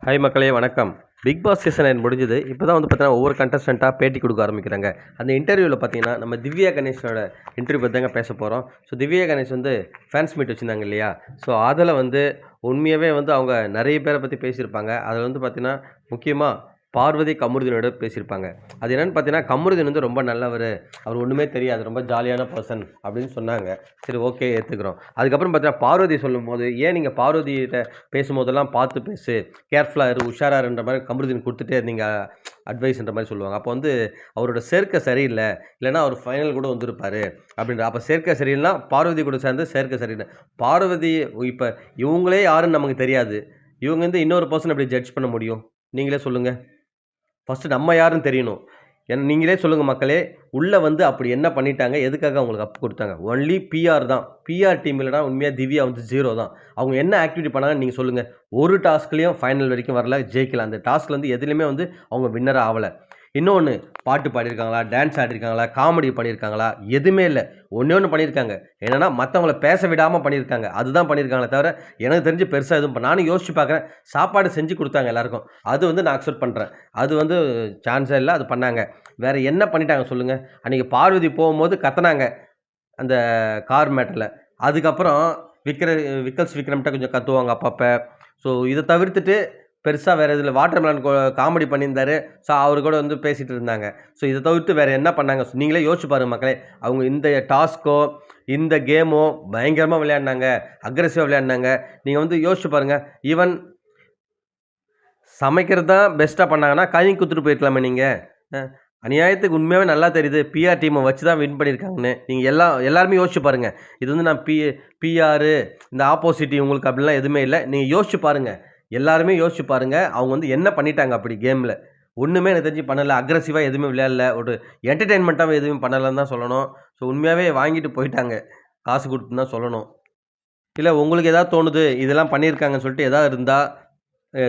Hi மக்களே வணக்கம். Big Boss season 9 முடிஞ்சது. இப்போ தான் வந்து பார்த்தீங்கன்னா ஒவ்வொரு கண்டஸ்டண்ட்டாக பேட்டி கொடுக்க ஆரம்பிக்கிறாங்க. அந்த இன்டர்வியூவில் பார்த்தீங்கன்னா நம்ம திவ்யா கணேஷனோட இன்டர்வியூ பற்றி தாங்க பேச போகிறோம். ஸோ திவ்யா கணேஷ் வந்து ஃபேன்ஸ் மீட் வச்சுருந்தாங்க இல்லையா? ஸோ அதில் வந்து உண்மையாகவே வந்து அவங்க நிறைய பேரை பற்றி பேசியிருப்பாங்க. அதில் வந்து பார்த்தீங்கன்னா முக்கியமாக பார்வதி கமருதீனோட பேசியிருப்பாங்க. அது என்னென்னு பார்த்தீங்கன்னா கமருதீன் வந்து ரொம்ப நல்லவர், அவர் ஒன்றுமே தெரியாது, ரொம்ப ஜாலியான பர்சன் அப்படின்னு சொன்னாங்க. சரி, ஓகே, ஏற்றுக்கிறோம். அதுக்கப்புறம் பார்த்தீங்கன்னா பார்வதி சொல்லும்போது, ஏன் நீங்கள் பார்வதிகிட்ட பேசும்போதெல்லாம் பார்த்து பேசு, கேர்ஃபுல்லாக இரு, உஷாராருன்ற மாதிரி கமருதீன் கொடுத்துட்டே இருந்தீங்க அட்வைஸ்ன்ற மாதிரி சொல்லுவாங்க. அப்போ வந்து அவரோட சேர்க்கை சரியில்லை, இல்லைன்னா அவர் ஃபைனல் கூட வந்திருப்பார் அப்படின்ற. அப்போ சேர்க்கை சரியில்லைனா பார்வதி கூட சேர்ந்து சேர்க்கை சரியில்லை. பார்வதி இப்போ இவங்களே யாருன்னு நமக்கு தெரியாது, இவங்க வந்து இன்னொரு பர்சன் எப்படி ஜட்ஜ் பண்ண முடியும்? நீங்களே சொல்லுங்கள். ஃபஸ்ட்டு நம்ம யாருன்னு தெரியணும். நீங்களே சொல்லுங்கள் மக்களே, உள்ளே வந்து அப்படி என்ன பண்ணிட்டாங்க? எதுக்காக அவங்களுக்கு அப் கொடுத்தாங்க? ஒன்லி பிஆர் தான். பிஆர் டீம் இல்லைனா உண்மையாக திவ்யா வந்து 0 தான். அவங்க என்ன ஆக்டிவிட்டி பண்ணாங்கன்னு நீங்கள் சொல்லுங்கள். ஒரு டாஸ்க்லேயும் ஃபைனல் வரைக்கும் வரல, ஜெயிக்கல. அந்த டாஸ்கில் வந்து எதுலேயுமே வந்து அவங்க வின்னராக ஆகலை. இன்னொன்று, பாட்டு பாடியிருக்காங்களா, டான்ஸ் ஆடிருக்காங்களா, காமெடி பண்ணியிருக்காங்களா? எதுவுமே இல்லை. ஒன்றே ஒன்று பண்ணியிருக்காங்க. என்னென்னா மற்றவங்கள பேச விடாமல் பண்ணியிருக்காங்க. அதுதான் பண்ணியிருக்காங்களே தவிர எனக்கு தெரிஞ்சு பெருசாக எதுவும் நானும் யோசிச்சு பார்க்குறேன். சாப்பாடு செஞ்சு கொடுத்தாங்க எல்லாருக்கும். அது வந்து நான் அக்செப்ட் பண்ணுறேன். அது வந்து சான்ஸே இல்லை, அது பண்ணாங்க. வேறு என்ன பண்ணிட்டாங்க சொல்லுங்கள்? அன்றைக்கி பார்வதி போகும்போது கத்துனாங்க அந்த கார் மேட்டரில். அதுக்கப்புறம் விக்கல்ஸ் விக்ரம்கிட்ட கொஞ்சம் கத்துவாங்க அப்பப்போ. ஸோ இதை தவிர்த்துட்டு பெருசாக வேறு இதில் வாட்டர்மெலன் காமெடி பண்ணியிருந்தாரு. ஸோ அவர் கூட வந்து பேசிகிட்டு இருந்தாங்க. ஸோ இதை தவிர்த்து வேறு என்ன பண்ணாங்க? நீங்களே யோசிச்சு பாருங்கள் மக்களே. அவங்க இந்த டாஸ்க்கோ இந்த கேமோ பயங்கரமாக விளையாடினாங்க, அக்ரெசிவாக விளையாடினாங்க. நீங்கள் வந்து யோசிச்சு பாருங்கள். ஈவன் சமைக்கிறது தான் பெஸ்ட்டாக பண்ணாங்கன்னா கை குத்துட்டு போயிருக்கலாமே நீங்கள். அநியாயத்துக்கு உண்மையாகவே நல்லா தெரியுது பிஆர் டீமை வச்சு தான் வின் பண்ணியிருக்காங்கன்னு. நீங்கள் எல்லாருமே யோசிச்சு பாருங்கள். இது வந்து நான் பிஆர் இந்த ஆப்போசிட் உங்களுக்கு அப்படிலாம் எதுவுமே இல்லை. நீங்கள் யோசிச்சு பாருங்கள். எல்லாருமே யோசிச்சு பாருங்கள். அவங்க வந்து என்ன பண்ணிட்டாங்க அப்படி கேமில்? ஒன்றுமே எனக்கு தெரிஞ்சு பண்ணலை. அக்ரெசிவாக எதுவுமே விளையாடல. ஒரு என்டர்டெயின்மெண்ட்டாகவும் எதுவும் பண்ணலைன்னு தான் சொல்லணும். ஸோ உண்மையாகவே வாங்கிட்டு போயிட்டாங்க, காசு கொடுத்துன்னு தான் சொல்லணும். இல்லை உங்களுக்கு எதாவது தோணுது இதெல்லாம் பண்ணியிருக்காங்கன்னு சொல்லிட்டு எதாவது இருந்தால்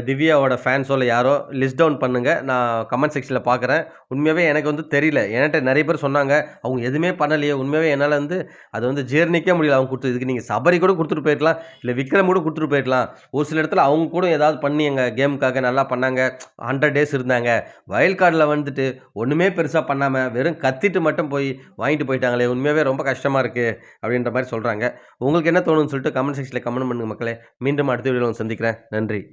திவ்யாவோட ஃபேன்ஸோ இல்லை யாரோ லிஸ்ட் டவுன் பண்ணுங்கள். நான் கமெண்ட் செக்ஷனில் பார்க்குறேன். உண்மையாகவே எனக்கு வந்து தெரியல. என்கிட்ட நிறைய பேர் சொன்னாங்க அவங்க எதுவுமே பண்ணலையே. உண்மையாகவே என்னால் வந்து அதை வந்து ஜீர்ணிக்க முடியல. அவங்க கொடுத்து இதுக்கு நீங்கள் சபரி கூட கொடுத்துட்டு போயிருக்கலாம், இல்லை விக்ரம் கூட கொடுத்துட்டு போயிருக்கலாம். ஒரு சில இடத்துல அவங்க கூட ஏதாவது பண்ணி எங்கள் கேமுக்காக நல்லா பண்ணாங்க. 100 டேஸ் இருந்தாங்க. வயல் கார்டில் வந்துட்டு ஒன்றுமே பெருசாக பண்ணாமல் வெறும் கத்திட்டு மட்டும் போய் வாங்கிட்டு போயிட்டாங்களே. உண்மையாகவே ரொம்ப கஷ்டமாக இருக்குது அப்படின்ற மாதிரி சொல்கிறாங்க. உங்களுக்கு என்ன தோணுன்னு சொல்லிட்டு கமெண்ட் செக்ஷனில் கமெண்ட் பண்ணுங்கள் மக்களே. மீண்டும் அடுத்த வீடியோவில் சந்திக்கிறேன். நன்றி.